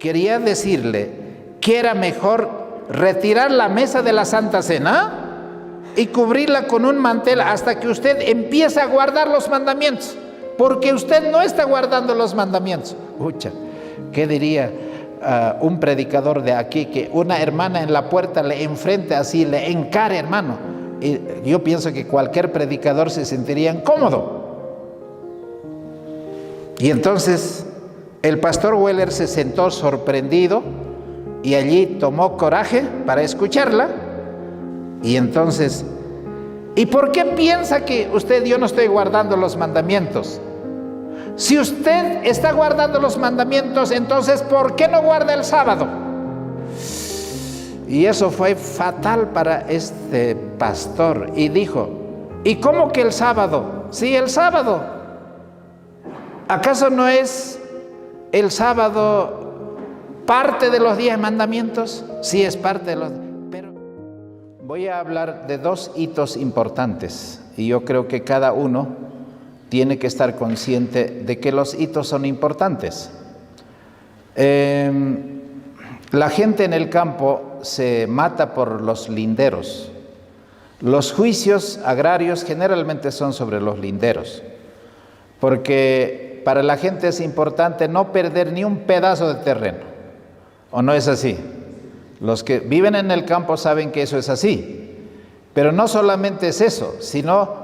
quería decirle que era mejor retirar la mesa de la Santa Cena y cubrirla con un mantel hasta que usted empiece a guardar los mandamientos, porque usted no está guardando los mandamientos. Ucha, ¿qué diría un predicador de aquí que una hermana en la puerta le enfrente así, le encare, hermano? Y yo pienso que cualquier predicador se sentiría incómodo. Y entonces el pastor Weller se sentó sorprendido y allí tomó coraje para escucharla. Y entonces, ¿y por qué piensa que yo no estoy guardando los mandamientos? Si usted está guardando los mandamientos, entonces ¿por qué no guarda el sábado? Y eso fue fatal para este pastor. Y dijo, ¿y cómo que el sábado? Sí, el sábado. ¿Acaso no es el sábado parte de los 10 mandamientos? Sí, es parte de los... Pero voy a hablar de 2 hitos importantes. Y yo creo que cada uno tiene que estar consciente de que los hitos son importantes. La gente en el campo se mata por los linderos. Los juicios agrarios generalmente son sobre los linderos, porque para la gente es importante no perder ni un pedazo de terreno. ¿O no es así? Los que viven en el campo saben que eso es así. Pero no solamente es eso, sino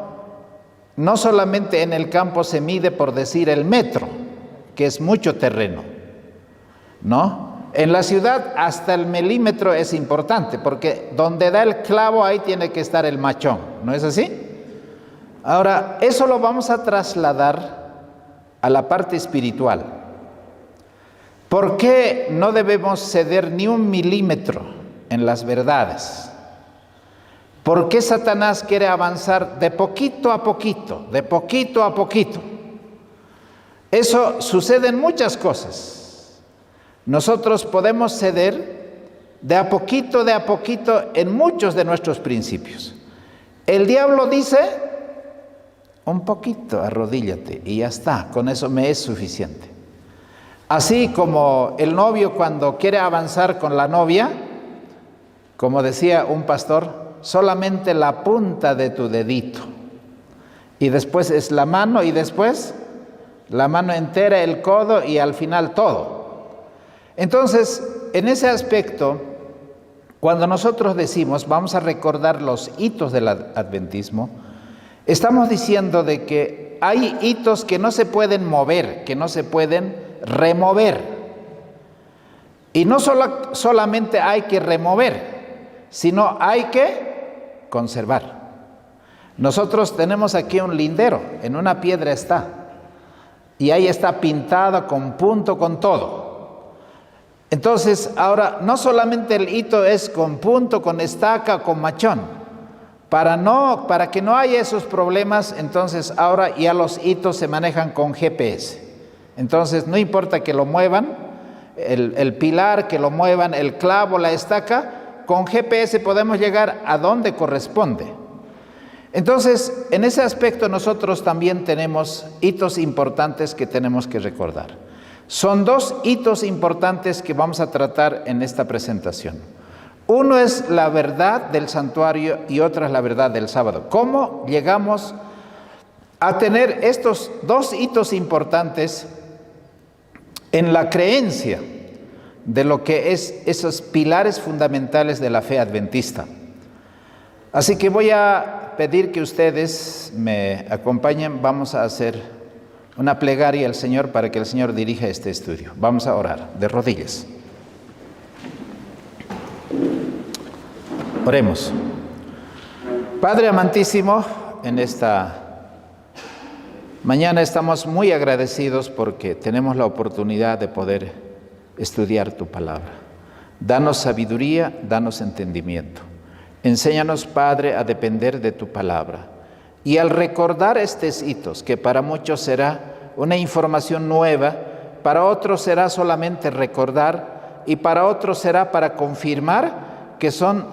no solamente en el campo se mide, por decir, el metro, que es mucho terreno, ¿no? En la ciudad hasta el milímetro es importante, porque donde da el clavo ahí tiene que estar el machón, ¿no es así? Ahora, eso lo vamos a trasladar a la parte espiritual. ¿Por qué no debemos ceder ni un milímetro en las verdades? ¿Por qué Satanás quiere avanzar de poquito a poquito, de poquito a poquito? Eso sucede en muchas cosas. Nosotros podemos ceder de a poquito en muchos de nuestros principios. El diablo dice, un poquito, arrodíllate y ya está, con eso me es suficiente. Así como el novio cuando quiere avanzar con la novia, como decía un pastor, solamente la punta de tu dedito, y después es la mano, y después la mano entera, el codo, y al final todo. Entonces, en ese aspecto, cuando nosotros decimos vamos a recordar los hitos del adventismo, estamos diciendo de que hay hitos que no se pueden mover, que no se pueden remover, y no solamente hay que remover, sino hay que conservar. Nosotros tenemos aquí un lindero, en una piedra está, y ahí está pintado con punto, con todo. Entonces, ahora, no solamente el hito es con punto, con estaca, con machón, para que no haya esos problemas, entonces ahora ya los hitos se manejan con GPS. Entonces, no importa que lo muevan, el pilar, que lo muevan, el clavo, la estaca, con GPS podemos llegar a donde corresponde. Entonces, en ese aspecto nosotros también tenemos hitos importantes que tenemos que recordar. Son 2 hitos importantes que vamos a tratar en esta presentación. Uno es la verdad del santuario y otra es la verdad del sábado. ¿Cómo llegamos a tener estos 2 hitos importantes en la creencia de lo que es esos pilares fundamentales de la fe adventista? Así que voy a pedir que ustedes me acompañen. Vamos a hacer una plegaria al Señor para que el Señor dirija este estudio. Vamos a orar de rodillas. Oremos. Padre amantísimo, en esta mañana estamos muy agradecidos porque tenemos la oportunidad de poder estudiar tu palabra. Danos sabiduría, danos entendimiento. Enséñanos, Padre, a depender de tu palabra. Y al recordar estos hitos, que para muchos será una información nueva, para otros será solamente recordar, y para otros será para confirmar que son,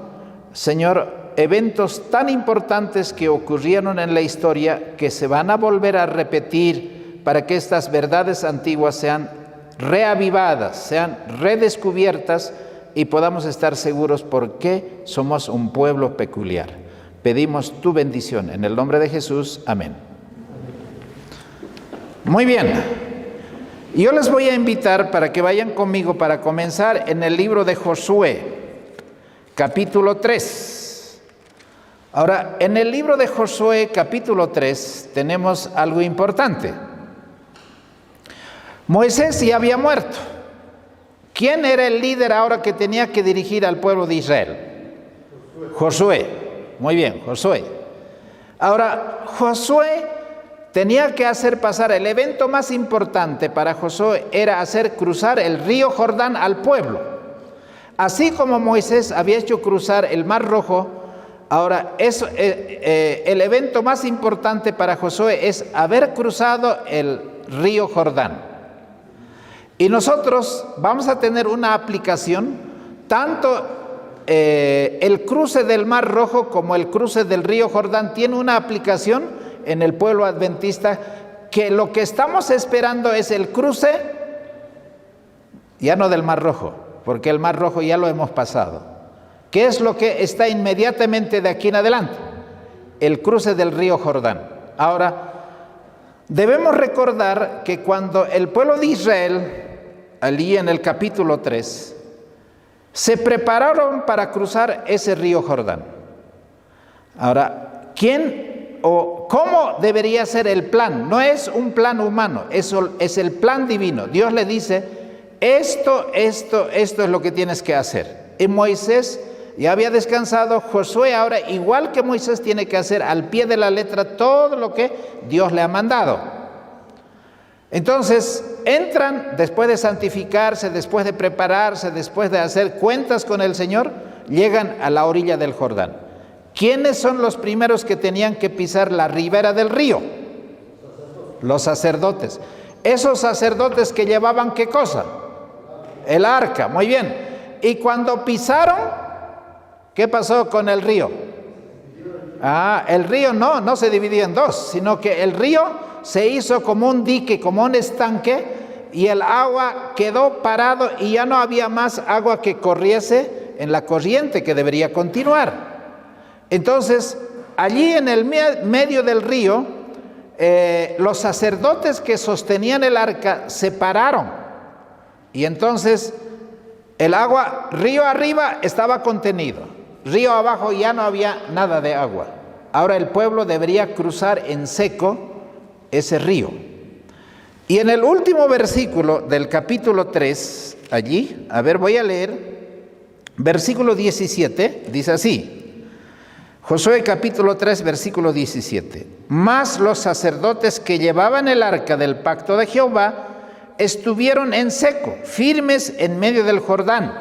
Señor, eventos tan importantes que ocurrieron en la historia, que se van a volver a repetir para que estas verdades antiguas sean reavivadas, sean redescubiertas y podamos estar seguros por qué somos un pueblo peculiar. Pedimos tu bendición en el nombre de Jesús. Amén. Muy bien. Yo les voy a invitar para que vayan conmigo para comenzar en el libro de Josué, capítulo 3. Ahora, en el libro de Josué, capítulo 3, tenemos algo importante. Moisés ya había muerto. ¿Quién era el líder ahora que tenía que dirigir al pueblo de Israel? Josué. Muy bien, Josué. Ahora, Josué tenía que hacer pasar, el evento más importante para Josué era hacer cruzar el río Jordán al pueblo. Así como Moisés había hecho cruzar el Mar Rojo, ahora el evento más importante para Josué es haber cruzado el río Jordán. Y nosotros vamos a tener una aplicación, tanto el cruce del Mar Rojo como el cruce del río Jordán tiene una aplicación en el pueblo adventista, que lo que estamos esperando es el cruce, ya no del Mar Rojo, porque el Mar Rojo ya lo hemos pasado. ¿Qué es lo que está inmediatamente de aquí en adelante? El cruce del río Jordán. Ahora, debemos recordar que cuando el pueblo de Israel, allí en el capítulo 3, se prepararon para cruzar ese río Jordán. Ahora, ¿cómo debería ser el plan? No es un plan humano, eso es el plan divino. Dios le dice, esto es lo que tienes que hacer. Y Moisés ya había descansado, Josué ahora, igual que Moisés, tiene que hacer al pie de la letra todo lo que Dios le ha mandado. Entonces, entran después de santificarse, después de prepararse, después de hacer cuentas con el Señor, llegan a la orilla del Jordán. ¿Quiénes son los primeros que tenían que pisar la ribera del río? Los sacerdotes. Esos sacerdotes que llevaban, ¿qué cosa? El arca, muy bien. Y cuando pisaron, ¿qué pasó con el río? El río no se dividió en dos, sino que el río se hizo como un dique, como un estanque, y el agua quedó parado y ya no había más agua que corriese en la corriente que debería continuar. Entonces, allí en el medio del río, los sacerdotes que sostenían el arca se pararon. Y entonces, el agua, río arriba estaba contenido. Río abajo ya no había nada de agua. Ahora el pueblo debería cruzar en seco ese río. Y en el último versículo del capítulo 3, allí, voy a leer, versículo 17, dice así. Josué capítulo 3, versículo 17. Mas los sacerdotes que llevaban el arca del pacto de Jehová estuvieron en seco, firmes en medio del Jordán,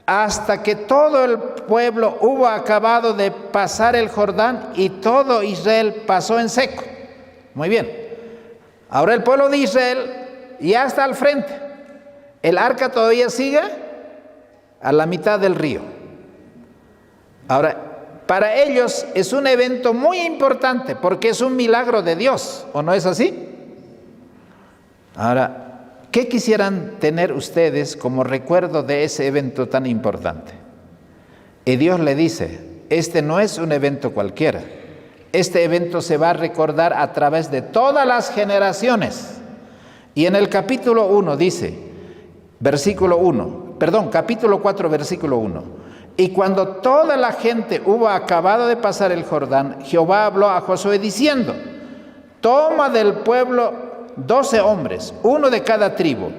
hasta que todo el pueblo hubo acabado de pasar el Jordán y todo Israel pasó en seco. Muy bien. Ahora el pueblo de Israel ya está al frente. El arca todavía sigue a la mitad del río. Ahora, para ellos es un evento muy importante porque es un milagro de Dios, ¿o no es así? Ahora, ¿qué quisieran tener ustedes como recuerdo de ese evento tan importante? Y Dios le dice, este no es un evento cualquiera. Este evento se va a recordar a través de todas las generaciones. Y en el capítulo 1 dice, capítulo 4, versículo 1. Y cuando toda la gente hubo acabado de pasar el Jordán, Jehová habló a Josué diciendo, toma del pueblo 12 hombres, uno de cada tribu,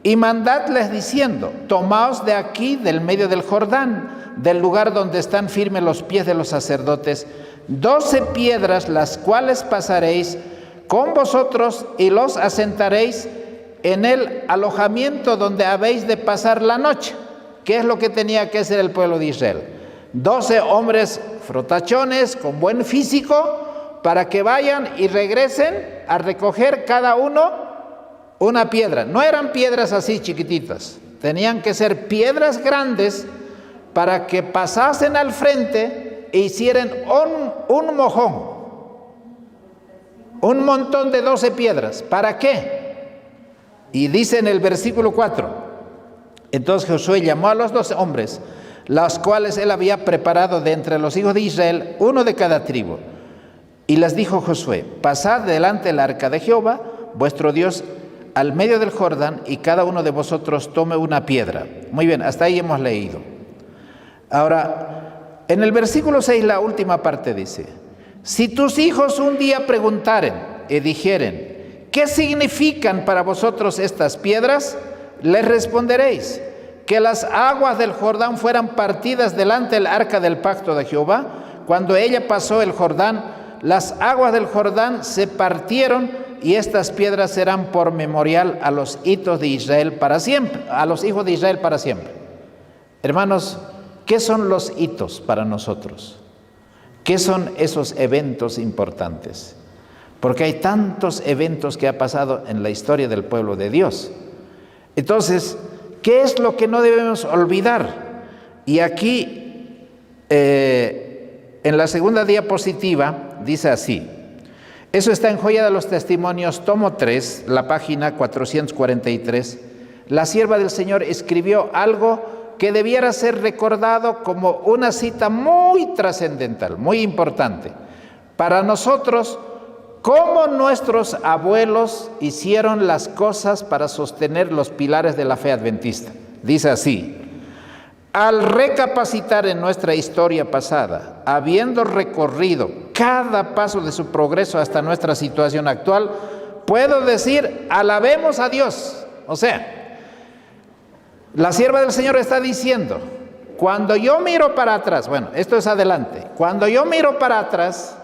y mandadles diciendo, tomaos de aquí, del medio del Jordán, del lugar donde están firmes los pies de los sacerdotes, 12 piedras, las cuales pasaréis con vosotros y los asentaréis en el alojamiento donde habéis de pasar la noche. ¿Qué es lo que tenía que hacer el pueblo de Israel? 12 hombres frotachones con buen físico para que vayan y regresen a recoger cada uno una piedra. No eran piedras así chiquititas, tenían que ser piedras grandes para que pasasen al frente e hicieran un mojón, un montón de 12 piedras. ¿Para qué? Y dice en el versículo 4, entonces Josué llamó a los 12 hombres, los cuales él había preparado de entre los hijos de Israel, uno de cada tribu. Y les dijo Josué, pasad delante del arca de Jehová, vuestro Dios, al medio del Jordán, y cada uno de vosotros tome una piedra. Muy bien, hasta ahí hemos leído. Ahora, en el versículo 6, la última parte dice, si tus hijos un día preguntaren y dijeren, ¿qué significan para vosotros estas piedras? Les responderéis, que las aguas del Jordán fueran partidas delante del arca del pacto de Jehová. Cuando ella pasó el Jordán, las aguas del Jordán se partieron y estas piedras serán por memorial a los hijos de Israel para siempre, a los hijos de Israel para siempre. Hermanos, ¿qué son los hitos para nosotros? ¿Qué son esos eventos importantes? Porque hay tantos eventos que ha pasado en la historia del pueblo de Dios. Entonces, ¿qué es lo que no debemos olvidar? Y aquí, en la segunda diapositiva, dice así. Eso está en Joya de los Testimonios, tomo 3, la página 443. La sierva del Señor escribió algo que debiera ser recordado como una cita muy trascendental, muy importante. Para nosotros, cómo nuestros abuelos hicieron las cosas para sostener los pilares de la fe adventista. Dice así, al recapacitar en nuestra historia pasada, habiendo recorrido cada paso de su progreso hasta nuestra situación actual, puedo decir, alabemos a Dios. O sea, la sierva del Señor está diciendo, cuando yo miro para atrás, bueno, esto es adelante, cuando yo miro para atrás,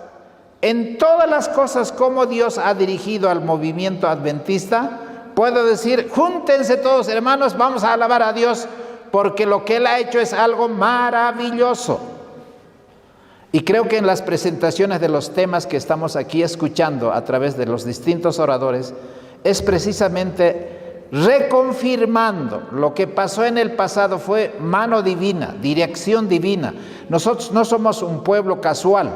en todas las cosas como Dios ha dirigido al movimiento adventista, puedo decir, júntense todos hermanos, vamos a alabar a Dios, porque lo que Él ha hecho es algo maravilloso. Y creo que en las presentaciones de los temas que estamos aquí escuchando a través de los distintos oradores, es precisamente reconfirmando lo que pasó en el pasado fue mano divina, dirección divina. Nosotros no somos un pueblo casual,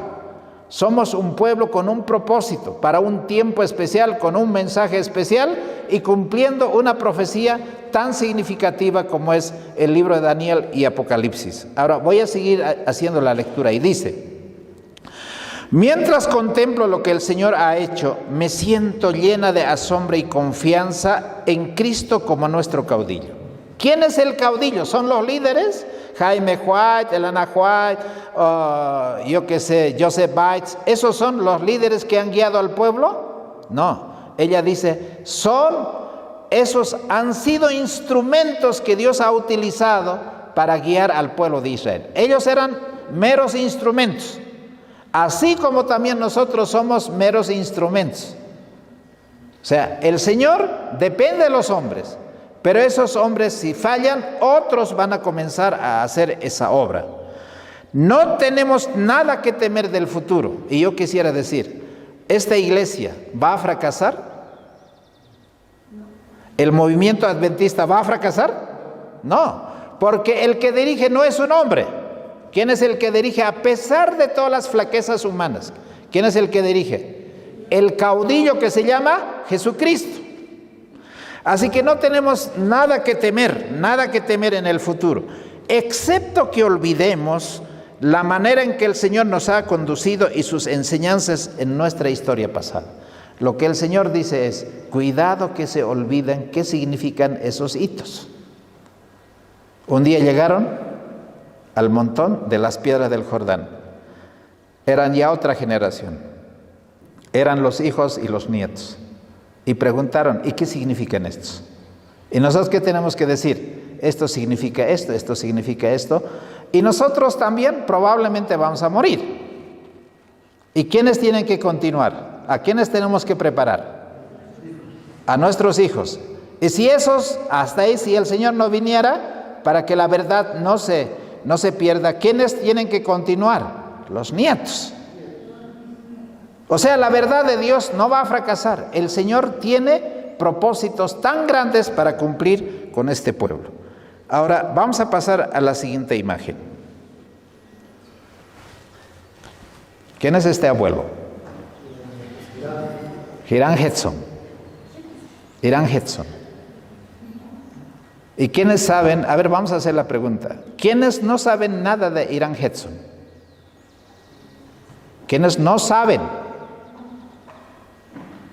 somos un pueblo con un propósito, para un tiempo especial, con un mensaje especial y cumpliendo una profecía tan significativa como es el libro de Daniel y Apocalipsis. Ahora voy a seguir haciendo la lectura y dice, mientras contemplo lo que el Señor ha hecho, me siento llena de asombro y confianza en Cristo como nuestro caudillo. ¿Quién es el caudillo? ¿Son los líderes? Jaime White, Elena White, Joseph Bates, ¿esos son los líderes que han guiado al pueblo? No, ella dice, esos han sido instrumentos que Dios ha utilizado para guiar al pueblo de Israel. Ellos eran meros instrumentos, así como también nosotros somos meros instrumentos. O sea, el Señor depende de los hombres, pero esos hombres si fallan, otros van a comenzar a hacer esa obra. No tenemos nada que temer del futuro. Y yo quisiera decir, ¿esta iglesia va a fracasar? ¿El movimiento adventista va a fracasar? No, porque el que dirige no es un hombre. ¿Quién es el que dirige a pesar de todas las flaquezas humanas? ¿Quién es el que dirige? El caudillo que se llama Jesucristo. Así que no tenemos nada que temer en el futuro, excepto que olvidemos la manera en que el Señor nos ha conducido y sus enseñanzas en nuestra historia pasada. Lo que el Señor dice es, cuidado que se olviden qué significan esos hitos. Un día llegaron al montón de las piedras del Jordán. Eran ya otra generación. Eran los hijos y los nietos. Y preguntaron, ¿y qué significan estos? Y nosotros, ¿qué tenemos que decir? Esto significa esto, esto significa esto. Y nosotros también probablemente vamos a morir. ¿Y quiénes tienen que continuar? ¿A quiénes tenemos que preparar? A nuestros hijos. Y si esos, hasta ahí, si el Señor no viniera, para que la verdad no se pierda, ¿quiénes tienen que continuar? Los nietos. O sea, la verdad de Dios no va a fracasar. El Señor tiene propósitos tan grandes para cumplir con este pueblo. Ahora, vamos a pasar a la siguiente imagen. ¿Quién es este abuelo? Hiram Edson. Hiram Edson. ¿Y quiénes saben? A ver, vamos a hacer la pregunta. ¿Quiénes no saben nada de Irán Hudson? ¿Quiénes no saben?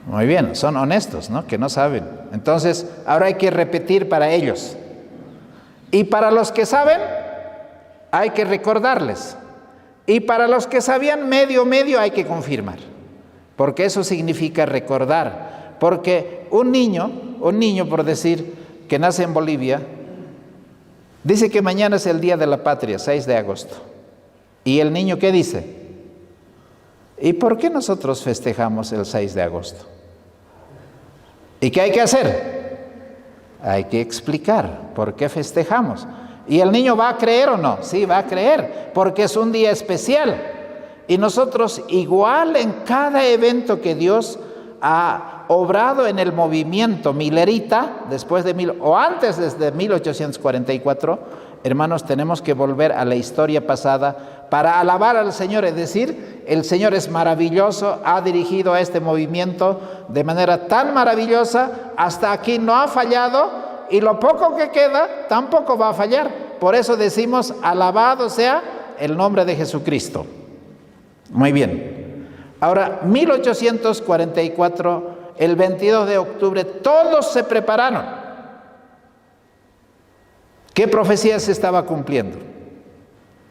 Muy bien, son honestos, ¿no? Que no saben. Entonces, ahora hay que repetir para ellos. Y para los que saben, hay que recordarles. Y para los que sabían medio, hay que confirmar. Porque eso significa recordar. Porque un niño, por decir, que nace en Bolivia, dice que mañana es el Día de la Patria, 6 de agosto. ¿Y el niño qué dice? ¿Y por qué nosotros festejamos el 6 de agosto? ¿Y qué hay que hacer? Hay que explicar por qué festejamos. ¿Y el niño va a creer o no? Sí, va a creer, porque es un día especial. Y nosotros igual en cada evento que Dios ha obrado en el movimiento milerita, o antes desde 1844, hermanos, tenemos que volver a la historia pasada para alabar al Señor, es decir, el Señor es maravilloso, ha dirigido a este movimiento de manera tan maravillosa, hasta aquí no ha fallado, y lo poco que queda tampoco va a fallar. Por eso decimos, alabado sea el nombre de Jesucristo. Muy bien. Ahora, 1844, el 22 de octubre, todos se prepararon. ¿Qué profecía se estaba cumpliendo?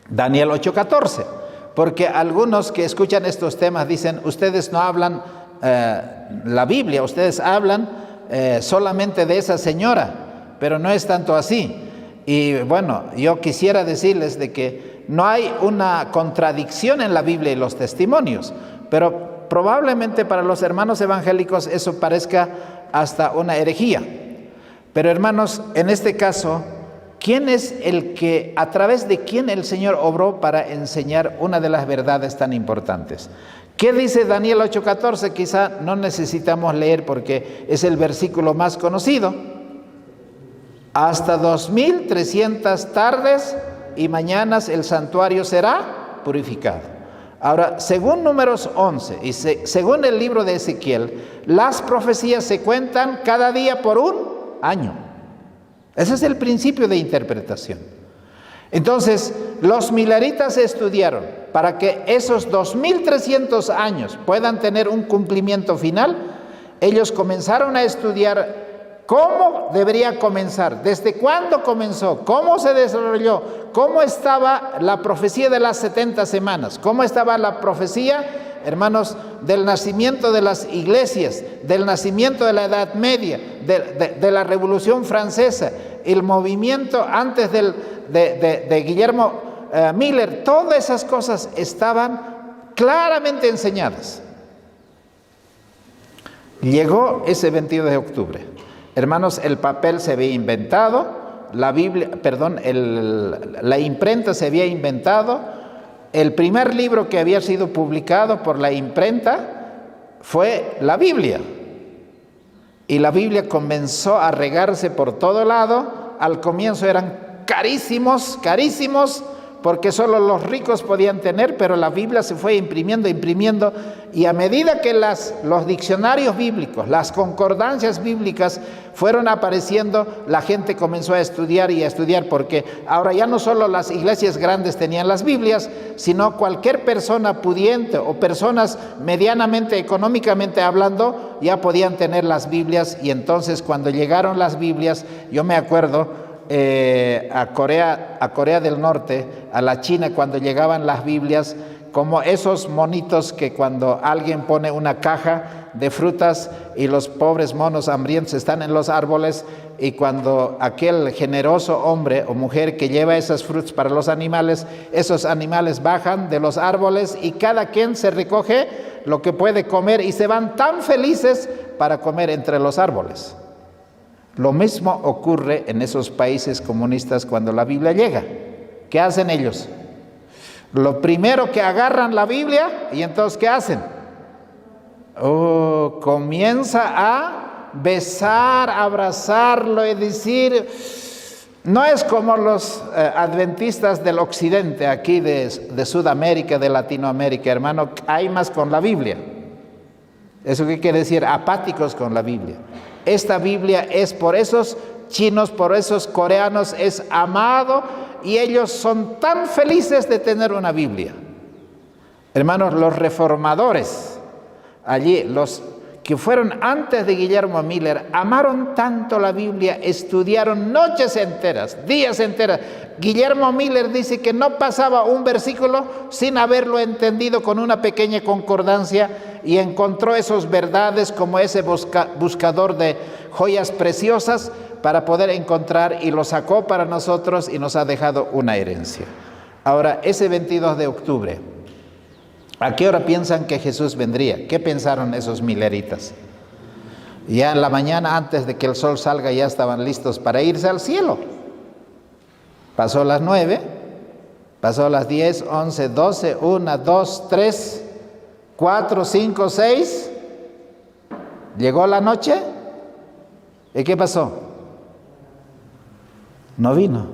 Daniel 8:14, porque algunos que escuchan estos temas dicen, ustedes no hablan la Biblia, ustedes hablan solamente de esa señora, pero no es tanto así. Y bueno, yo quisiera decirles de que no hay una contradicción en la Biblia y los testimonios, pero probablemente para los hermanos evangélicos eso parezca hasta una herejía. Pero hermanos, en este caso, ¿quién es el que, a través de quién el Señor obró para enseñar una de las verdades tan importantes? ¿Qué dice Daniel 8:14? Quizá no necesitamos leer porque es el versículo más conocido. Hasta 2300 tardes y mañanas el santuario será purificado. Ahora, según Números 11 y según el libro de Ezequiel, las profecías se cuentan cada día por un año. Ese es el principio de interpretación. Entonces, los mileritas estudiaron para que esos 2300 años puedan tener un cumplimiento final. Ellos comenzaron a estudiar cómo debería comenzar, desde cuándo comenzó, cómo se desarrolló, cómo estaba la profecía de las 70 semanas, cómo estaba la profecía, hermanos, del nacimiento de las iglesias, del nacimiento de la Edad Media, de la Revolución Francesa, el movimiento antes de Guillermo Miller. Todas esas cosas estaban claramente enseñadas. Llegó ese 22 de octubre. Hermanos, el papel se había inventado, la imprenta se había inventado. El primer libro que había sido publicado por la imprenta fue la Biblia. Y la Biblia comenzó a regarse por todo lado. Al comienzo eran carísimos, porque solo los ricos podían tener, pero la Biblia se fue imprimiendo, y a medida que los diccionarios bíblicos, las concordancias bíblicas fueron apareciendo, la gente comenzó a estudiar, porque ahora ya no solo las iglesias grandes tenían las Biblias, sino cualquier persona pudiente o personas medianamente económicamente hablando ya podían tener las Biblias. Y entonces cuando llegaron las Biblias, yo me acuerdo a Corea del Norte, a la China, cuando llegaban las Biblias, como esos monitos que cuando alguien pone una caja de frutas y los pobres monos hambrientos están en los árboles, y cuando aquel generoso hombre o mujer que lleva esas frutas para los animales, esos animales bajan de los árboles y cada quien se recoge lo que puede comer y se van tan felices para comer entre los árboles. Lo mismo ocurre en esos países comunistas cuando la Biblia llega. ¿Qué hacen ellos? Lo primero que agarran la Biblia, y entonces ¿qué hacen? Comienza a besar, abrazarlo y decir, no es como los adventistas del occidente, aquí de Sudamérica, de Latinoamérica, hermano, hay más con la Biblia. ¿Eso qué quiere decir? Apáticos con la Biblia. esta Biblia es por esos chinos, por esos coreanos, es amado y ellos son tan felices de tener una Biblia. Hermanos, los reformadores, allí, los que fueron antes de Guillermo Miller, amaron tanto la Biblia, estudiaron noches enteras, días enteras. Guillermo Miller dice que no pasaba un versículo sin haberlo entendido con una pequeña concordancia y encontró esas verdades como ese buscador de joyas preciosas para poder encontrar y lo sacó para nosotros y nos ha dejado una herencia. Ahora, ese 22 de octubre, ¿a qué hora piensan que Jesús vendría? ¿Qué pensaron esos mileritas? Ya en la mañana, antes de que el sol salga, ya estaban listos para irse al cielo. Pasó las 9, pasó las 10, 11, 12, 1, 2, 3, 4, 5, 6. Llegó la noche. ¿Y qué pasó? No vino.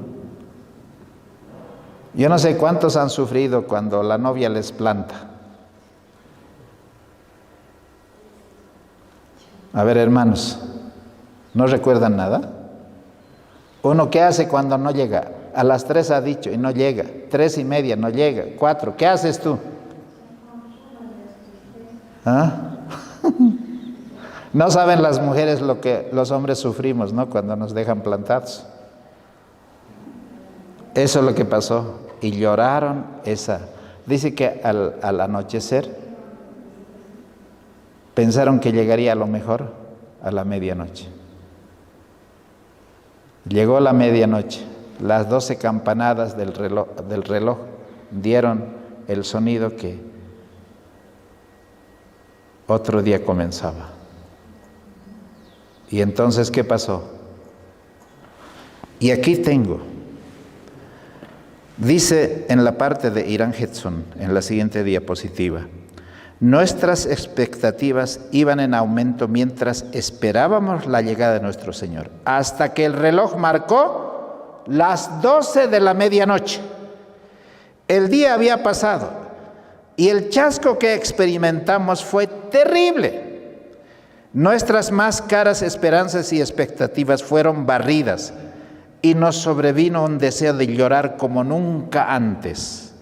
Yo no sé cuántos han sufrido cuando la novia les planta. A ver, hermanos, ¿no recuerdan nada? Uno, ¿qué hace cuando no llega? A las 3 ha dicho y no llega. 3:30 no llega. 4, ¿qué haces tú? ¿Ah? No saben las mujeres lo que los hombres sufrimos, ¿no? Cuando nos dejan plantados. Eso es lo que pasó. Y lloraron esa. Dice que al anochecer pensaron que llegaría a lo mejor a la medianoche. Llegó la medianoche. Las 12 campanadas del reloj dieron el sonido que otro día comenzaba. Y entonces, ¿qué pasó? Y aquí tengo. Dice en la parte de Irán Hudson, en la siguiente diapositiva, nuestras expectativas iban en aumento mientras esperábamos la llegada de nuestro Señor, hasta que el reloj marcó las 12 de la medianoche. El día había pasado y el chasco que experimentamos fue terrible. Nuestras más caras esperanzas y expectativas fueron barridas y nos sobrevino un deseo de llorar como nunca antes.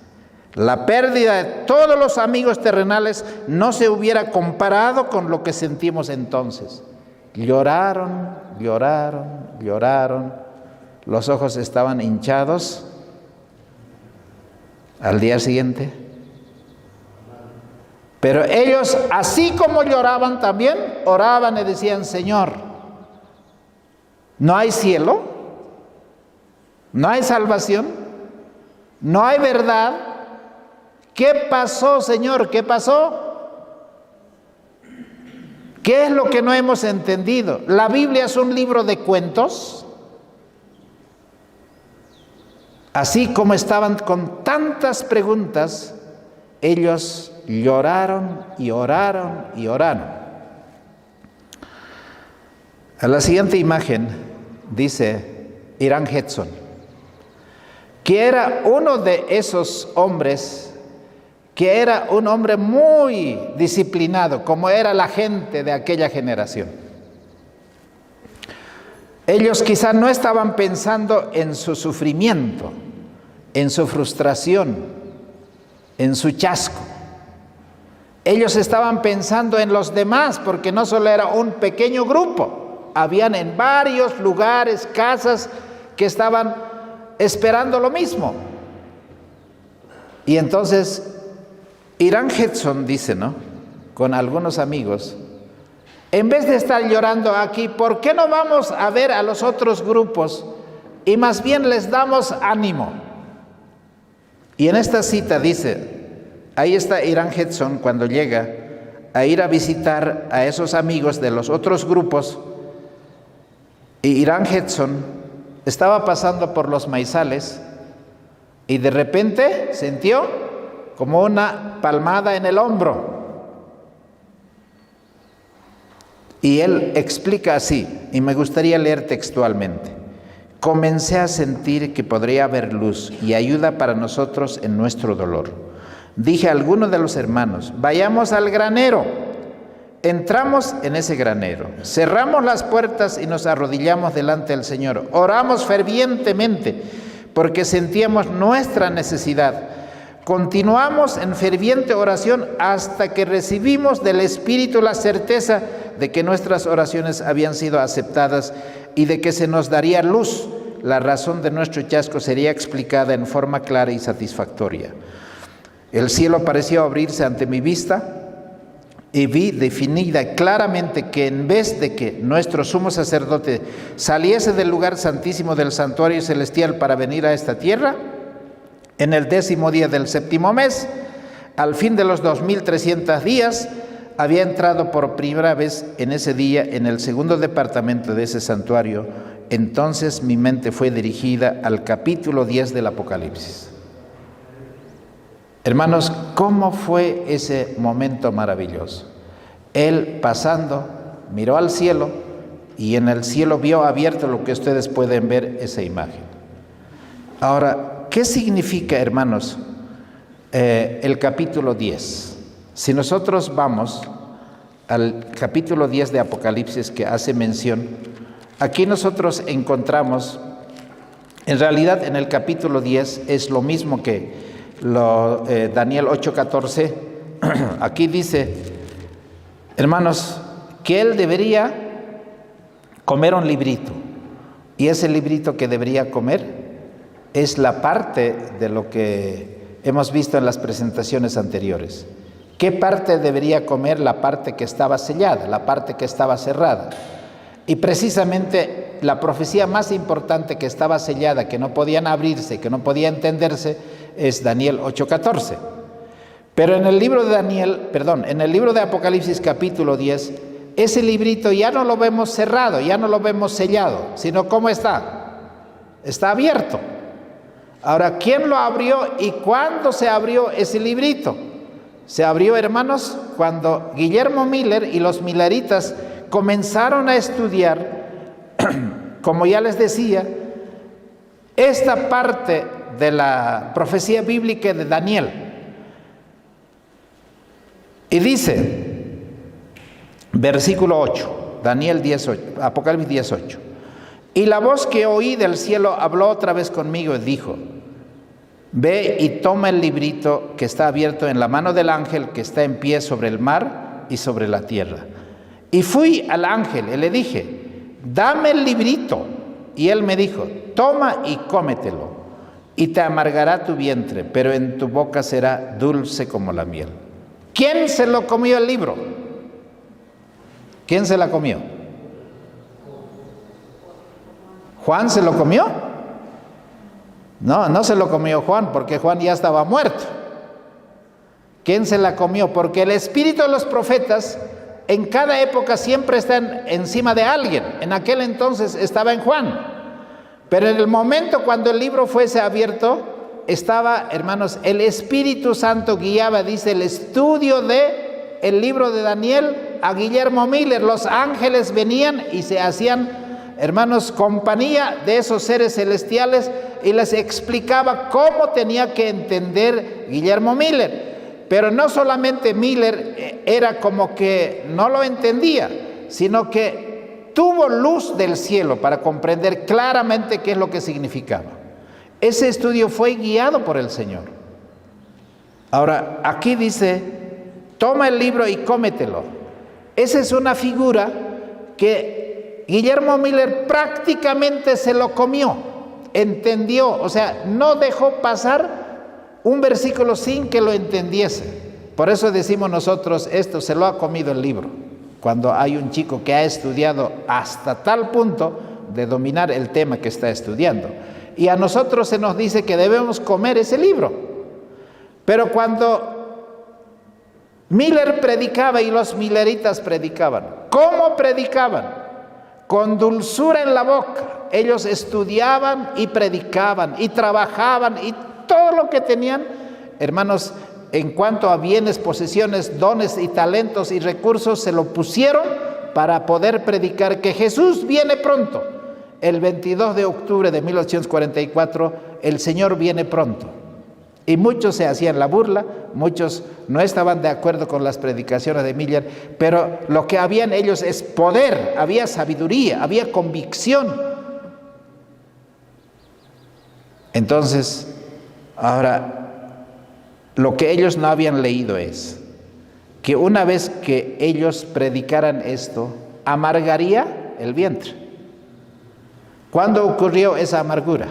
La pérdida de todos los amigos terrenales no se hubiera comparado con lo que sentimos entonces. Lloraron, lloraron, lloraron. Los ojos estaban hinchados. Al día siguiente. Pero ellos, así como lloraban también, oraban y decían: Señor, ¿no hay cielo? ¿No hay salvación? ¿No hay verdad? ¿Qué pasó, Señor? ¿Qué pasó? ¿Qué es lo que no hemos entendido? ¿La Biblia es un libro de cuentos? Así como estaban con tantas preguntas, ellos lloraron y oraron y oraron. A la siguiente imagen dice Irán Hudson, que era uno de esos hombres, que era un hombre muy disciplinado, como era la gente de aquella generación. Ellos quizás no estaban pensando en su sufrimiento, en su frustración, en su chasco. Ellos estaban pensando en los demás, porque no solo era un pequeño grupo, habían en varios lugares, casas que estaban esperando lo mismo. Y entonces Irán Hudson dice, ¿no?, con algunos amigos, en vez de estar llorando aquí, ¿por qué no vamos a ver a los otros grupos y más bien les damos ánimo? Y en esta cita dice, ahí está Irán Hudson cuando llega a ir a visitar a esos amigos de los otros grupos, y Irán Hudson estaba pasando por los maizales y de repente sintió como una palmada en el hombro. Y él explica así, y me gustaría leer textualmente: comencé a sentir que podría haber luz y ayuda para nosotros en nuestro dolor. Dije a alguno de los hermanos: vayamos al granero. entramos en ese granero, cerramos las puertas y nos arrodillamos delante del Señor. Oramos fervientemente porque sentíamos nuestra necesidad. Continuamos en ferviente oración hasta que recibimos del Espíritu la certeza de que nuestras oraciones habían sido aceptadas y de que se nos daría luz. La razón de nuestro hallazgo sería explicada en forma clara y satisfactoria. El cielo pareció abrirse ante mi vista y vi definida claramente que en vez de que nuestro sumo sacerdote saliese del lugar santísimo del santuario celestial para venir a esta tierra, en el 10º día del 7º mes, al fin de los 2300 días, había entrado por primera vez en ese día en el segundo departamento de ese santuario. Entonces mi mente fue dirigida al capítulo 10 del Apocalipsis. Hermanos, ¿cómo fue ese momento maravilloso? Él pasando, miró al cielo y en el cielo vio abierto lo que ustedes pueden ver, esa imagen. Ahora, ¿qué significa, hermanos, el capítulo 10? Si nosotros vamos al capítulo 10 de Apocalipsis que hace mención, aquí nosotros encontramos, en realidad en el capítulo 10 es lo mismo que Daniel 8:14. Aquí dice, hermanos, que él debería comer un librito, y ese librito que debería comer es la parte de lo que hemos visto en las presentaciones anteriores. ¿Qué parte debería comer? La parte que estaba sellada, la parte que estaba cerrada. Y precisamente la profecía más importante que estaba sellada, que no podían abrirse, que no podía entenderse, es Daniel 8:14. Pero en el libro en el libro de Apocalipsis capítulo 10, ese librito ya no lo vemos cerrado, ya no lo vemos sellado, sino ¿cómo está? Está abierto. Ahora, ¿quién lo abrió y cuándo se abrió ese librito? Se abrió, hermanos, cuando Guillermo Miller y los milleritas comenzaron a estudiar, como ya les decía, esta parte de la profecía bíblica de Daniel. Y dice, versículo 8, Daniel 10:8, Apocalipsis 10:8. Y la voz que oí del cielo habló otra vez conmigo y dijo, ve y toma el librito que está abierto en la mano del ángel que está en pie sobre el mar y sobre la tierra. Y fui al ángel y le dije, dame el librito. Y él me dijo, toma y cómetelo, y te amargará tu vientre, pero en tu boca será dulce como la miel. ¿Quién se lo comió el libro? ¿Quién se la comió? ¿Juan se lo comió? No, no se lo comió Juan, porque Juan ya estaba muerto. ¿Quién se la comió? Porque el espíritu de los profetas en cada época siempre está encima de alguien. En aquel entonces estaba en Juan. Pero en el momento cuando el libro fuese abierto, estaba, hermanos, el Espíritu Santo guiaba, dice, el estudio de el libro de Daniel a Guillermo Miller. Los ángeles venían y se hacían, hermanos, compañía de esos seres celestiales y les explicaba cómo tenía que entender Guillermo Miller. Pero no solamente Miller era como que no lo entendía, sino que tuvo luz del cielo para comprender claramente qué es lo que significaba. Ese estudio fue guiado por el Señor. Ahora, aquí dice, toma el libro y cómetelo. Esa es una figura que Guillermo Miller prácticamente se lo comió, entendió, o sea, no dejó pasar un versículo sin que lo entendiese. Por eso decimos nosotros, esto se lo ha comido el libro. Cuando hay un chico que ha estudiado hasta tal punto de dominar el tema que está estudiando. Y a nosotros se nos dice que debemos comer ese libro. Pero cuando Miller predicaba y los milleritas predicaban, ¿cómo predicaban? Con dulzura en la boca. Ellos estudiaban y predicaban y trabajaban y todo lo que tenían, hermanos, en cuanto a bienes, posesiones, dones y talentos y recursos, se lo pusieron para poder predicar que Jesús viene pronto. El 22 de octubre de 1844, el Señor viene pronto. Y muchos se hacían la burla, muchos no estaban de acuerdo con las predicaciones de Miller, pero lo que habían ellos es poder, había sabiduría, había convicción. Entonces, ahora, lo que ellos no habían leído es que una vez que ellos predicaran esto, amargaría el vientre. ¿Cuándo ocurrió esa amargura?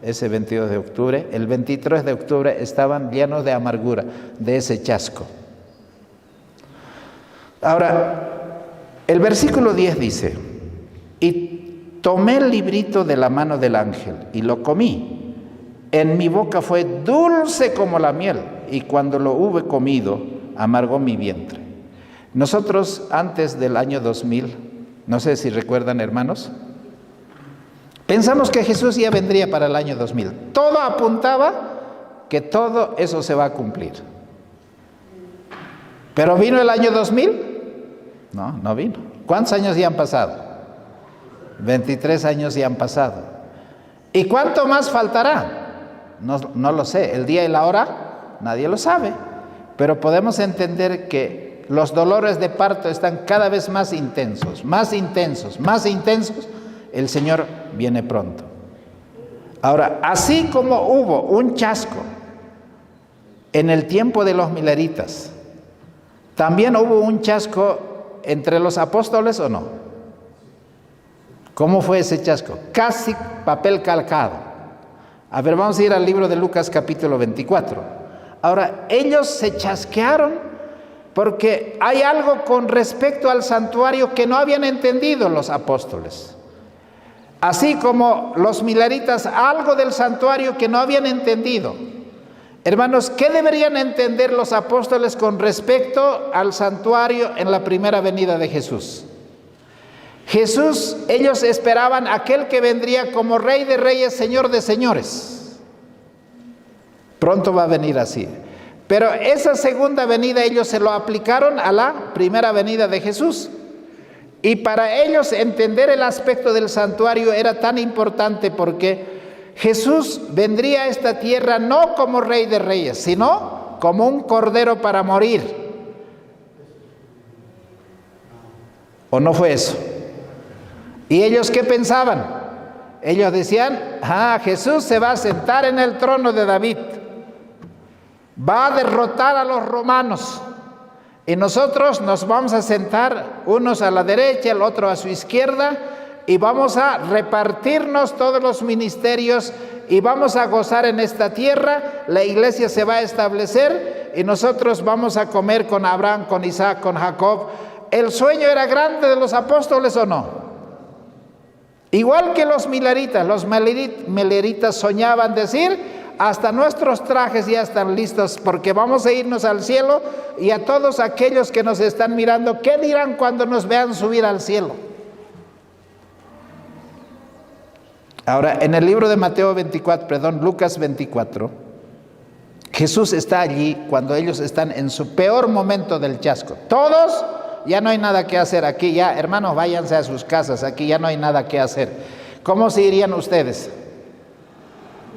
Ese 22 de octubre, el 23 de octubre estaban llenos de amargura, de ese chasco. Ahora, el versículo 10 dice, y tomé el librito de la mano del ángel y lo comí. En mi boca fue dulce como la miel, y cuando lo hube comido, amargó mi vientre. Nosotros antes del año 2000, no sé si recuerdan, hermanos, pensamos que Jesús ya vendría para el año 2000. Todo apuntaba que todo eso se va a cumplir. ¿Pero vino el año 2000? No, no vino. ¿Cuántos años ya han pasado? 23 años ya han pasado. ¿Y cuánto más faltará? No lo sé. El día y la hora, nadie lo sabe. Pero podemos entender que los dolores de parto están cada vez más intensos, más intensos, más intensos. El Señor viene pronto. Ahora, así como hubo un chasco en el tiempo de los mileritas, también hubo un chasco entre los apóstoles, ¿o no? ¿Cómo fue ese chasco? Casi papel calcado. A ver, vamos a ir al libro de Lucas capítulo 24. Ahora, ellos se chasquearon porque hay algo con respecto al santuario que no habían entendido los apóstoles. Así como los mileritas, algo del santuario que no habían entendido. Hermanos, ¿qué deberían entender los apóstoles con respecto al santuario en la primera venida de Jesús? Jesús, ellos esperaban aquel que vendría como Rey de Reyes, Señor de Señores. Pronto va a venir así. Pero esa segunda venida ellos se lo aplicaron a la primera venida de Jesús. Y para ellos entender el aspecto del santuario era tan importante porque Jesús vendría a esta tierra no como Rey de Reyes, sino como un cordero para morir. ¿O no fue eso? ¿Y ellos qué pensaban? Ellos decían, Jesús se va a sentar en el trono de David, va a derrotar a los romanos. Y nosotros nos vamos a sentar, unos a la derecha, el otro a su izquierda, y vamos a repartirnos todos los ministerios y vamos a gozar en esta tierra. La iglesia se va a establecer y nosotros vamos a comer con Abraham, con Isaac, con Jacob. ¿El sueño era grande de los apóstoles o no? Igual que los mileritas soñaban decir, hasta nuestros trajes ya están listos porque vamos a irnos al cielo, y a todos aquellos que nos están mirando, ¿qué dirán cuando nos vean subir al cielo? Ahora, en el libro de Lucas 24, Jesús está allí cuando ellos están en su peor momento del chasco. Todos, ya no hay nada que hacer aquí, ya, hermanos, váyanse a sus casas, aquí ya no hay nada que hacer. ¿Cómo se irían ustedes?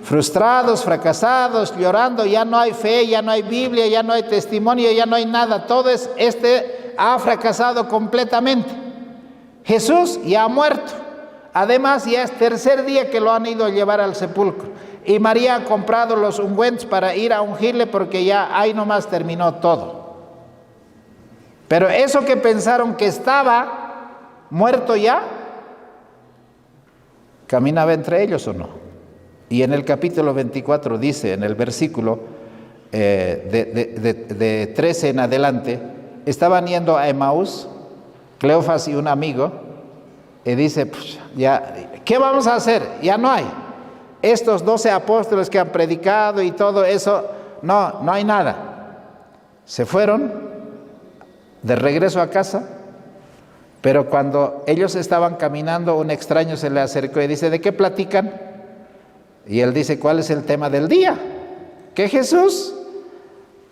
Frustrados, fracasados, llorando, ya no hay fe, ya no hay Biblia, ya no hay testimonio, ya no hay nada, todo ha fracasado completamente. Jesús ya ha muerto, además ya es tercer día que lo han ido a llevar al sepulcro, y María ha comprado los ungüentos para ir a ungirle porque ya ahí nomás terminó todo. Pero eso que pensaron que estaba muerto ya, ¿caminaba entre ellos o no? Y en el capítulo 24 dice, en el versículo de 13 en adelante, estaban yendo a Emaús, Cleofas y un amigo, y dice, ya, ¿qué vamos a hacer? Ya no hay. Estos 12 apóstoles que han predicado y todo eso, no hay nada. Se fueron de regreso a casa, pero cuando ellos estaban caminando, un extraño se le acercó y dice, ¿de qué platican? Y él dice, ¿cuál es el tema del día? Que Jesús,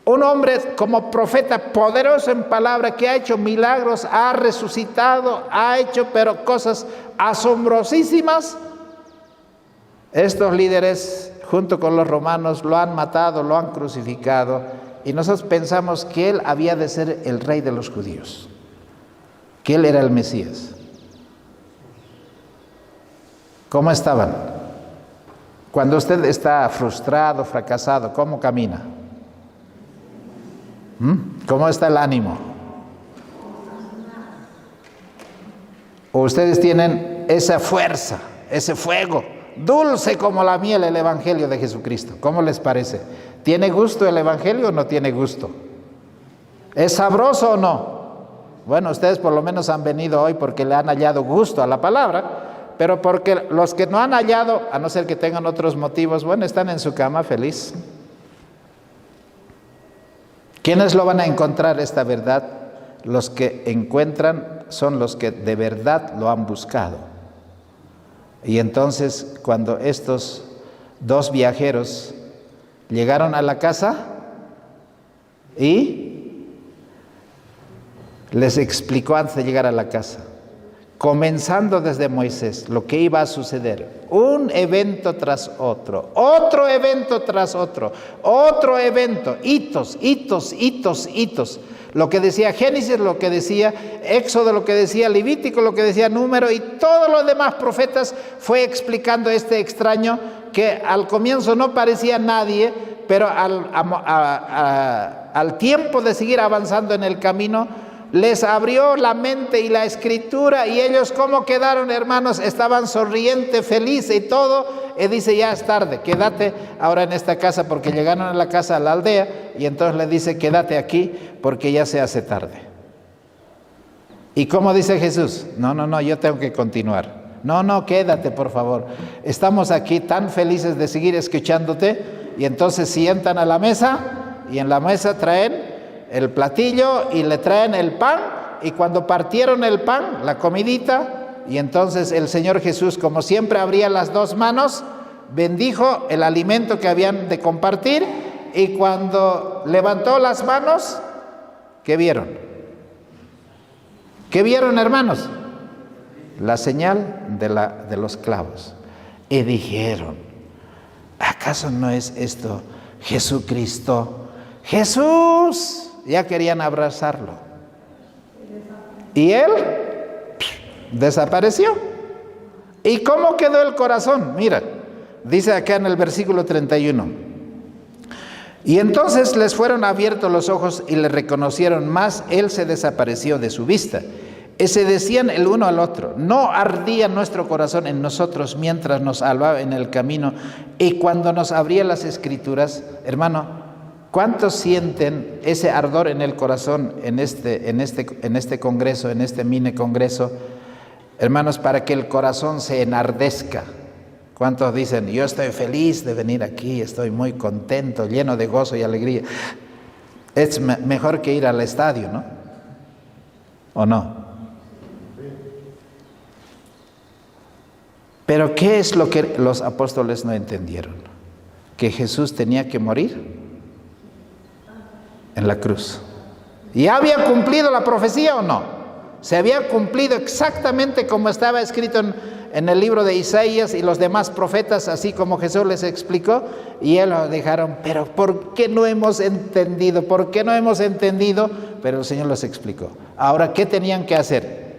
un hombre como profeta poderoso en palabra, que ha hecho milagros, ha resucitado, ha hecho pero cosas asombrosísimas. Estos líderes junto con los romanos, lo han matado, lo han crucificado, y nosotros pensamos que Él había de ser el rey de los judíos, que Él era el Mesías. ¿Cómo estaban? Cuando usted está frustrado, fracasado, ¿cómo camina? ¿Cómo está el ánimo? ¿O ustedes tienen esa fuerza, ese fuego, dulce como la miel, el Evangelio de Jesucristo? ¿Cómo les parece? ¿Tiene gusto el Evangelio o no tiene gusto? ¿Es sabroso o no? Bueno, ustedes por lo menos han venido hoy porque le han hallado gusto a la palabra, pero porque los que no han hallado, a no ser que tengan otros motivos, bueno, están en su cama feliz. ¿Quiénes lo van a encontrar esta verdad? Los que encuentran son los que de verdad lo han buscado. Y entonces, cuando estos dos viajeros llegaron a la casa y les explicó antes de llegar a la casa, comenzando desde Moisés, lo que iba a suceder, un evento tras otro, otro evento tras otro, otro evento, hitos, hitos, hitos, hitos. Lo que decía Génesis, lo que decía Éxodo, lo que decía Levítico, lo que decía Número, y todos los demás profetas fue explicando este extraño que al comienzo no parecía nadie, pero al tiempo de seguir avanzando en el camino, les abrió la mente y la escritura, y ellos ¿cómo quedaron, hermanos? Estaban sonrientes, felices y todo. Y dice, ya es tarde, quédate ahora en esta casa, porque llegaron a la casa, a la aldea, y entonces le dice, quédate aquí porque ya se hace tarde. ¿Y cómo dice Jesús? No, yo tengo que continuar. No, quédate por favor. Estamos aquí tan felices de seguir escuchándote. Y entonces sientan a la mesa, y en la mesa traen el platillo y le traen el pan, y cuando partieron el pan, la comidita, y entonces el Señor Jesús, como siempre, abría las dos manos, bendijo el alimento que habían de compartir, y cuando levantó las manos, ¿qué vieron? ¿Qué vieron, hermanos? La señal de los clavos. Y dijeron, ¿acaso no es esto Jesucristo? ¡Jesús! Ya querían abrazarlo. Y él desapareció. ¿Y cómo quedó el corazón? Mira, dice acá en el versículo 31. Y entonces les fueron abiertos los ojos y le reconocieron, mas él se desapareció de su vista. Y se decían el uno al otro, ¿no ardía nuestro corazón en nosotros mientras nos hablaba en el camino y cuando nos abría las escrituras? Hermano, ¿cuántos sienten ese ardor en el corazón en este congreso, en este mini congreso? Hermanos, para que el corazón se enardezca. ¿Cuántos dicen, yo estoy feliz de venir aquí, estoy muy contento, lleno de gozo y alegría? Es mejor que ir al estadio, ¿no? ¿O no? Pero ¿qué es lo que los apóstoles no entendieron? Que Jesús tenía que morir en la cruz. ¿Y había cumplido la profecía o no? Se había cumplido exactamente como estaba escrito en el libro de Isaías y los demás profetas, así como Jesús les explicó, y ellos lo dejaron. Pero ¿por qué no hemos entendido? ¿Por qué no hemos entendido? Pero el Señor les explicó. Ahora, ¿qué tenían que hacer?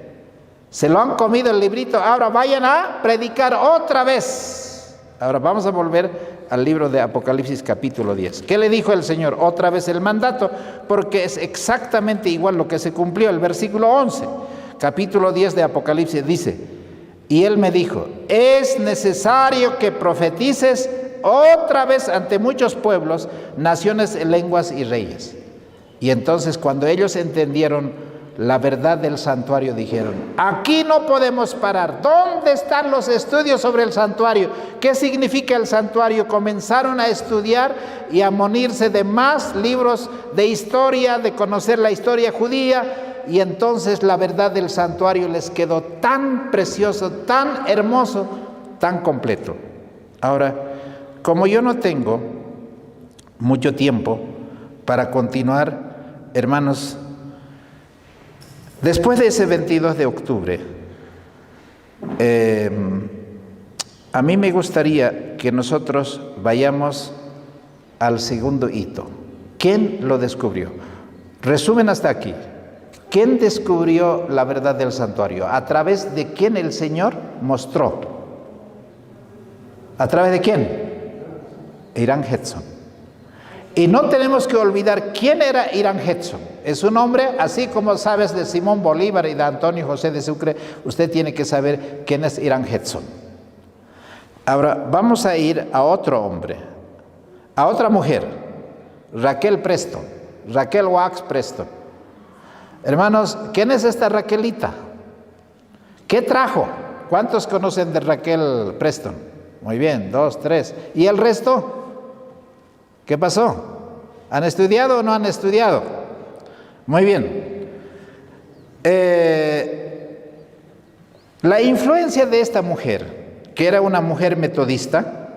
Se lo han comido el librito, ahora vayan a predicar otra vez. Ahora vamos a volver al libro de Apocalipsis capítulo 10. ¿Qué le dijo el Señor? Otra vez el mandato, porque es exactamente igual lo que se cumplió. El versículo 11, capítulo 10 de Apocalipsis dice, y él me dijo, es necesario que profetices otra vez ante muchos pueblos, naciones, lenguas y reyes. Y entonces cuando ellos entendieron la verdad del santuario, dijeron, aquí no podemos parar. ¿Dónde están los estudios sobre el santuario? ¿Qué significa el santuario? Comenzaron a estudiar y a munirse de más libros de historia, de conocer la historia judía, y entonces la verdad del santuario les quedó tan precioso, tan hermoso, tan completo. Ahora, como yo no tengo mucho tiempo para continuar, hermanos, después de ese 22 de octubre, A mí me gustaría que nosotros vayamos al segundo hito. ¿Quién lo descubrió? Resumen hasta aquí. ¿Quién descubrió la verdad del santuario? ¿A través de quién el Señor mostró? ¿A través de quién? Irán Hudson. Y no tenemos que olvidar quién era Irán Hudson. Es un hombre, así como sabes de Simón Bolívar y de Antonio José de Sucre, usted tiene que saber quién es Irán Hudson. Ahora vamos a ir a otro hombre, a otra mujer, Raquel Preston, Raquel Wax Preston. Hermanos, ¿quién es esta Raquelita? ¿Qué trajo? ¿Cuántos conocen de Raquel Preston? Muy bien, 2, 3. ¿Y el resto? ¿Qué pasó? ¿Han estudiado o no han estudiado? Muy bien. La influencia de esta mujer, que era una mujer metodista,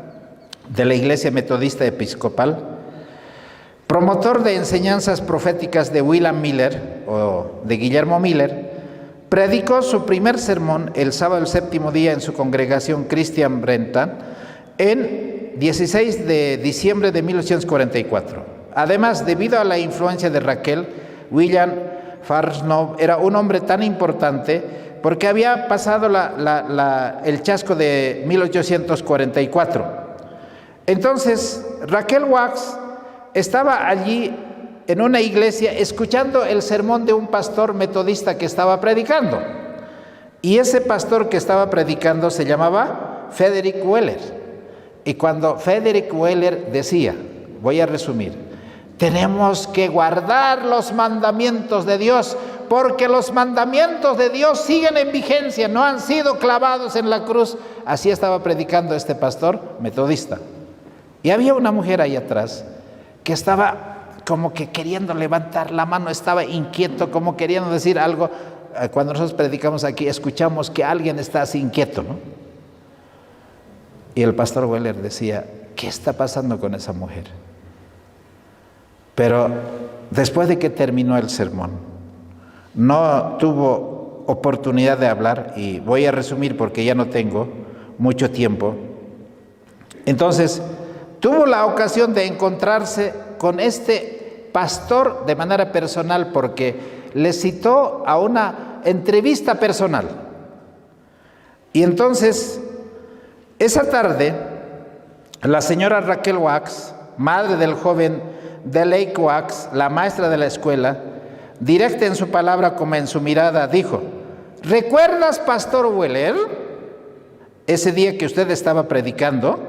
de la Iglesia Metodista Episcopal, promotor de enseñanzas proféticas de William Miller, o de Guillermo Miller, predicó su primer sermón el sábado del séptimo día en su congregación Christian Brennan, en 16 de diciembre de 1844. Además, debido a la influencia de Raquel, William Farsnow era un hombre tan importante porque había pasado el chasco de 1844. Entonces, Raquel Wax estaba allí en una iglesia escuchando el sermón de un pastor metodista que estaba predicando. Y ese pastor que estaba predicando se llamaba Frederick Weller. Y cuando Frederick Weller decía, voy a resumir, tenemos que guardar los mandamientos de Dios, porque los mandamientos de Dios siguen en vigencia, no han sido clavados en la cruz. Así estaba predicando este pastor metodista. Y había una mujer ahí atrás que estaba como que queriendo levantar la mano, estaba inquieto, como queriendo decir algo. Cuando nosotros predicamos aquí, escuchamos que alguien está así inquieto, ¿no? Y el pastor Weller decía, ¿qué está pasando con esa mujer? Pero después de que terminó el sermón, no tuvo oportunidad de hablar, y voy a resumir porque ya no tengo mucho tiempo. Entonces, tuvo la ocasión de encontrarse con este pastor de manera personal, porque le citó a una entrevista personal. Y entonces, esa tarde, la señora Raquel Wax, madre del joven Delake Wax, la maestra de la escuela, directa en su palabra como en su mirada, dijo, ¿recuerdas, pastor Weller, ese día que usted estaba predicando?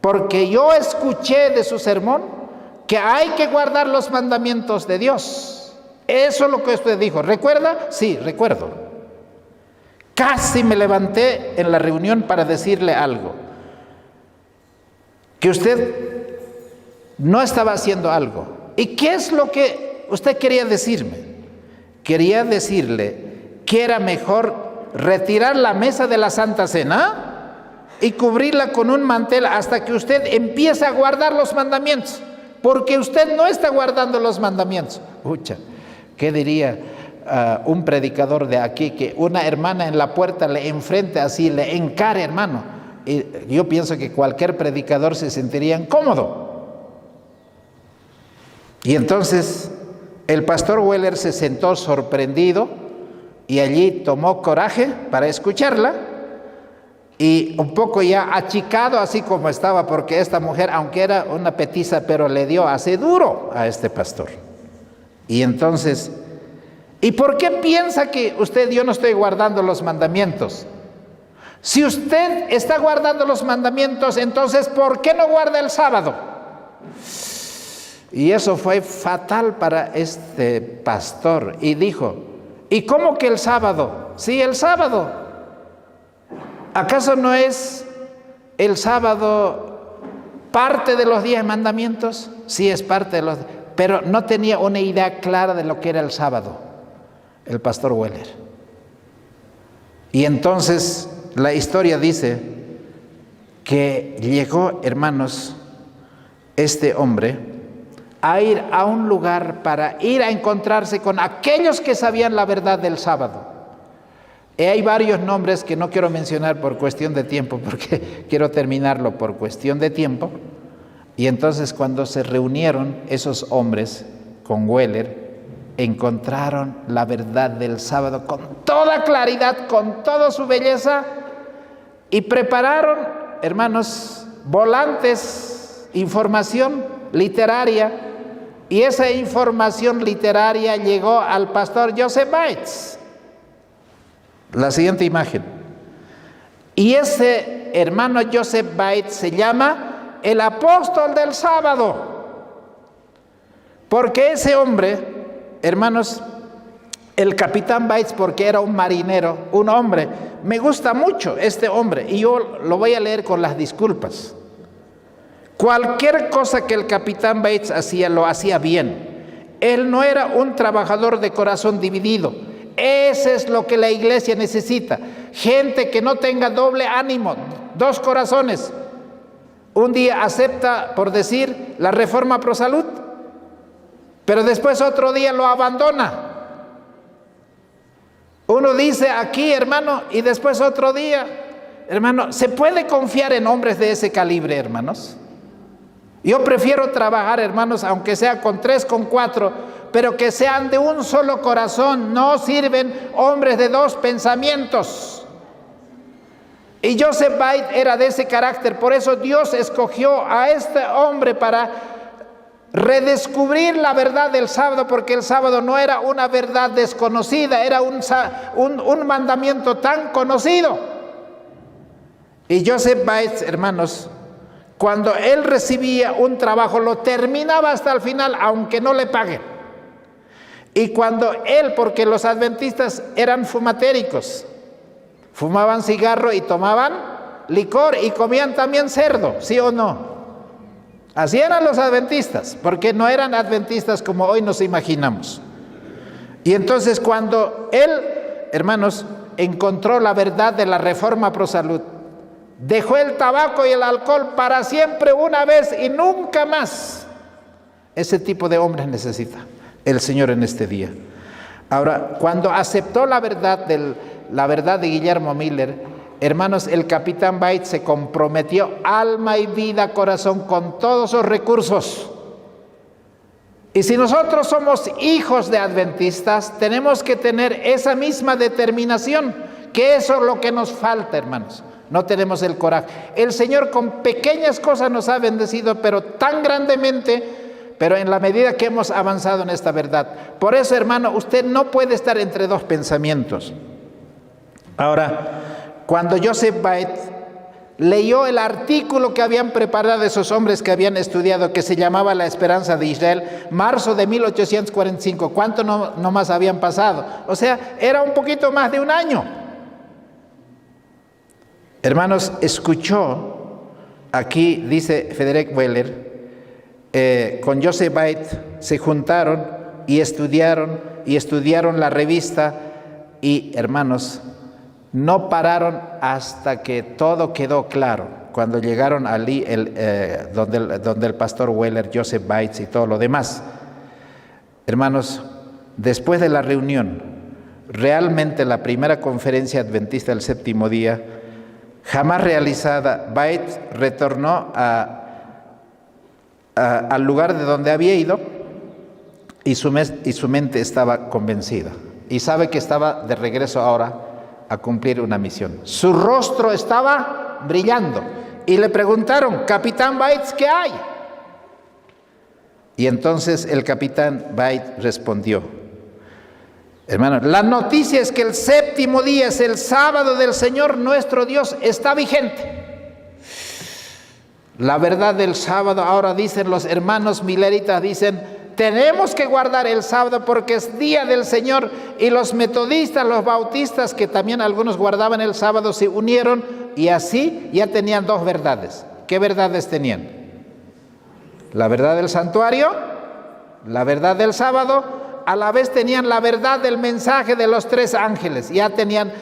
Porque yo escuché de su sermón que hay que guardar los mandamientos de Dios. Eso es lo que usted dijo. ¿Recuerda? Sí, recuerdo. Casi me levanté en la reunión para decirle algo, que usted no estaba haciendo algo. ¿Y qué es lo que usted quería decirme? Quería decirle que era mejor retirar la mesa de la Santa Cena y cubrirla con un mantel hasta que usted empiece a guardar los mandamientos, porque usted no está guardando los mandamientos. Pucha, ¿qué diría un predicador de aquí, que una hermana en la puerta le enfrente así, le encare, hermano? Y yo pienso que cualquier predicador se sentiría incómodo. Y entonces el pastor Weller se sentó sorprendido y allí tomó coraje para escucharla, y un poco ya achicado así como estaba, porque esta mujer, aunque era una petiza, pero le dio así duro a este pastor. Y entonces, ¿y por qué piensa que yo no estoy guardando los mandamientos? Si usted está guardando los mandamientos, entonces ¿por qué no guarda el sábado? Y eso fue fatal para este pastor. Y dijo, ¿y cómo que el sábado? Sí, el sábado. ¿Acaso no es el sábado parte de los 10 mandamientos? Sí, es parte de los... Pero no tenía una idea clara de lo que era el sábado, el pastor Weller. Y entonces la historia dice que llegó, hermanos, este hombre a ir a un lugar para ir a encontrarse con aquellos que sabían la verdad del sábado. Hay varios nombres que no quiero mencionar por cuestión de tiempo, porque quiero terminarlo por cuestión de tiempo. Y entonces cuando se reunieron esos hombres con Weller, encontraron la verdad del sábado con toda claridad, con toda su belleza, y prepararon, hermanos, volantes, información literaria, y esa información literaria llegó al pastor Joseph Bates. La siguiente imagen. Y ese hermano Joseph Bates se llama el apóstol del sábado, porque ese hombre, hermanos, el capitán Bates, porque era un marinero, un hombre, me gusta mucho este hombre, y yo lo voy a leer con las disculpas. Cualquier cosa que el capitán Bates hacía, lo hacía bien. Él no era un trabajador de corazón dividido. Eso es lo que la iglesia necesita. Gente que no tenga doble ánimo, dos corazones. Un día acepta, por decir, la reforma pro salud, pero después otro día lo abandona. Uno dice aquí, hermano, y después otro día, hermano. ¿Se puede confiar en hombres de ese calibre, hermanos? Yo prefiero trabajar, hermanos, aunque sea con 3, con 4, pero que sean de un solo corazón. No sirven hombres de 2 pensamientos. Y Joseph Bates era de ese carácter. Por eso Dios escogió a este hombre para redescubrir la verdad del sábado, porque el sábado no era una verdad desconocida, era un mandamiento tan conocido. Y Joseph Bates, hermanos, cuando él recibía un trabajo, lo terminaba hasta el final, aunque no le paguen. Y cuando él, porque los adventistas eran fumatéricos, fumaban cigarro y tomaban licor y comían también cerdo, ¿sí o no? Así eran los adventistas, porque no eran adventistas como hoy nos imaginamos. Y entonces cuando él, hermanos, encontró la verdad de la reforma pro salud, dejó el tabaco y el alcohol para siempre, una vez y nunca más. Ese tipo de hombres necesita el Señor en este día. Ahora, cuando aceptó la verdad de Guillermo Miller, hermanos, el capitán Bates se comprometió alma y vida, corazón, con todos sus recursos. Y si nosotros somos hijos de adventistas, tenemos que tener esa misma determinación, que eso es lo que nos falta, hermanos. No tenemos el coraje. El Señor con pequeñas cosas nos ha bendecido, pero tan grandemente, pero en la medida que hemos avanzado en esta verdad. Por eso, hermano, usted no puede estar entre 2 pensamientos. Ahora, cuando Joseph Bates leyó el artículo que habían preparado esos hombres que habían estudiado, que se llamaba La Esperanza de Israel, marzo de 1845, ¿cuánto no más habían pasado? O sea, era un poquito más de un año. Hermanos, escuchó, aquí dice Frederick Weller, con Joseph Bates se juntaron y estudiaron la revista, y hermanos, no pararon hasta que todo quedó claro. Cuando llegaron allí donde el pastor Weller, Joseph Bates y todo lo demás. Hermanos, después de la reunión, realmente la primera conferencia adventista del séptimo día, jamás realizada, Bates retornó al lugar de donde había ido, y su mente estaba convencida. Y sabe que estaba de regreso ahora a cumplir una misión. Su rostro estaba brillando. Y le preguntaron: capitán Bates, ¿qué hay? Y entonces el capitán Bates respondió: hermano, la noticia es que el séptimo día es el sábado del Señor nuestro Dios, está vigente. La verdad del sábado, ahora dicen los hermanos mileritas, dicen: tenemos que guardar el sábado porque es día del Señor. Y los metodistas, los bautistas, que también algunos guardaban el sábado, se unieron y así ya tenían 2 verdades. ¿Qué verdades tenían? La verdad del santuario, la verdad del sábado, a la vez tenían la verdad del mensaje de los 3 ángeles. Ya tenían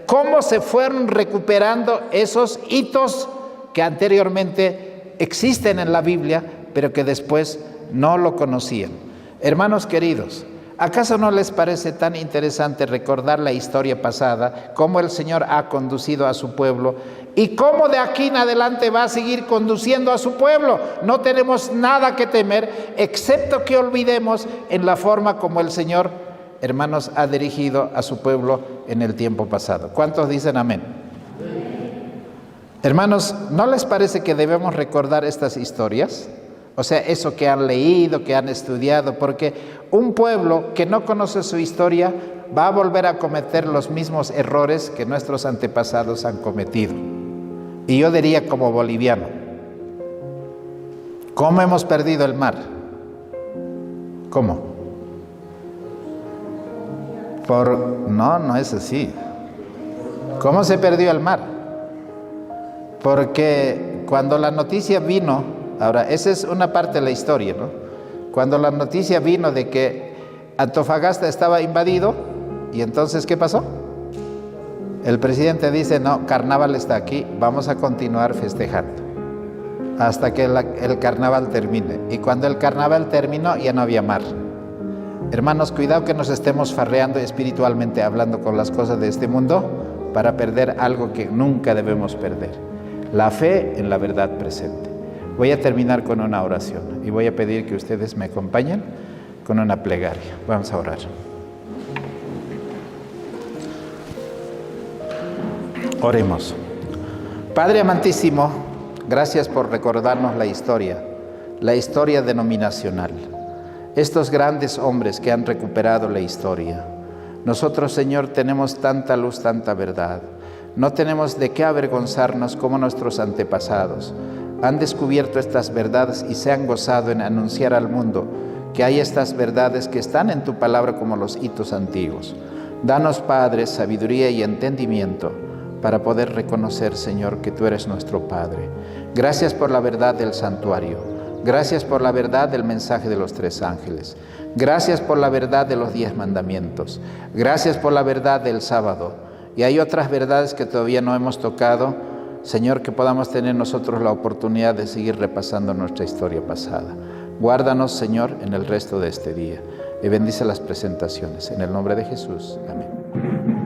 cómo se fueron recuperando esos hitos que anteriormente existen en la Biblia, pero que después no lo conocían. Hermanos queridos, ¿Acaso no les parece tan interesante recordar la historia pasada, cómo el Señor ha conducido a su pueblo y cómo de aquí en adelante va a seguir conduciendo a su pueblo? No tenemos nada que temer, excepto que olvidemos en la forma como el Señor, hermanos, ha dirigido a su pueblo en el tiempo pasado. ¿Cuántos dicen amén? Hermanos, ¿no les parece que debemos recordar estas historias? O sea, eso que han leído, que han estudiado, porque un pueblo que no conoce su historia va a volver a cometer los mismos errores que nuestros antepasados han cometido. Y yo diría como boliviano, ¿cómo hemos perdido el mar? ¿Cómo? No es así. ¿Cómo se perdió el mar? Porque cuando la noticia vino, ahora, esa es una parte de la historia, ¿no? Cuando la noticia vino de que Antofagasta estaba invadido, ¿y entonces qué pasó? El presidente dice, no, carnaval está aquí, vamos a continuar festejando hasta que el carnaval termine. Y cuando el carnaval terminó, ya no había mar. Hermanos, cuidado que nos estemos farreando espiritualmente, hablando con las cosas de este mundo, para perder algo que nunca debemos perder: la fe en la verdad presente. Voy a terminar con una oración y voy a pedir que ustedes me acompañen con una plegaria. Vamos a orar. Oremos. Padre amantísimo, gracias por recordarnos la historia denominacional. Estos grandes hombres que han recuperado la historia. Nosotros, Señor, tenemos tanta luz, tanta verdad. No tenemos de qué avergonzarnos como nuestros antepasados han descubierto estas verdades y se han gozado en anunciar al mundo que hay estas verdades que están en tu palabra como los hitos antiguos. Danos, Padre, sabiduría y entendimiento para poder reconocer, Señor, que tú eres nuestro Padre. Gracias por la verdad del santuario. Gracias por la verdad del mensaje de los 3 ángeles. Gracias por la verdad de los 10 mandamientos. Gracias por la verdad del sábado. Y hay otras verdades que todavía no hemos tocado, Señor, que podamos tener nosotros la oportunidad de seguir repasando nuestra historia pasada. Guárdanos, Señor, en el resto de este día y bendice las presentaciones. En el nombre de Jesús. Amén.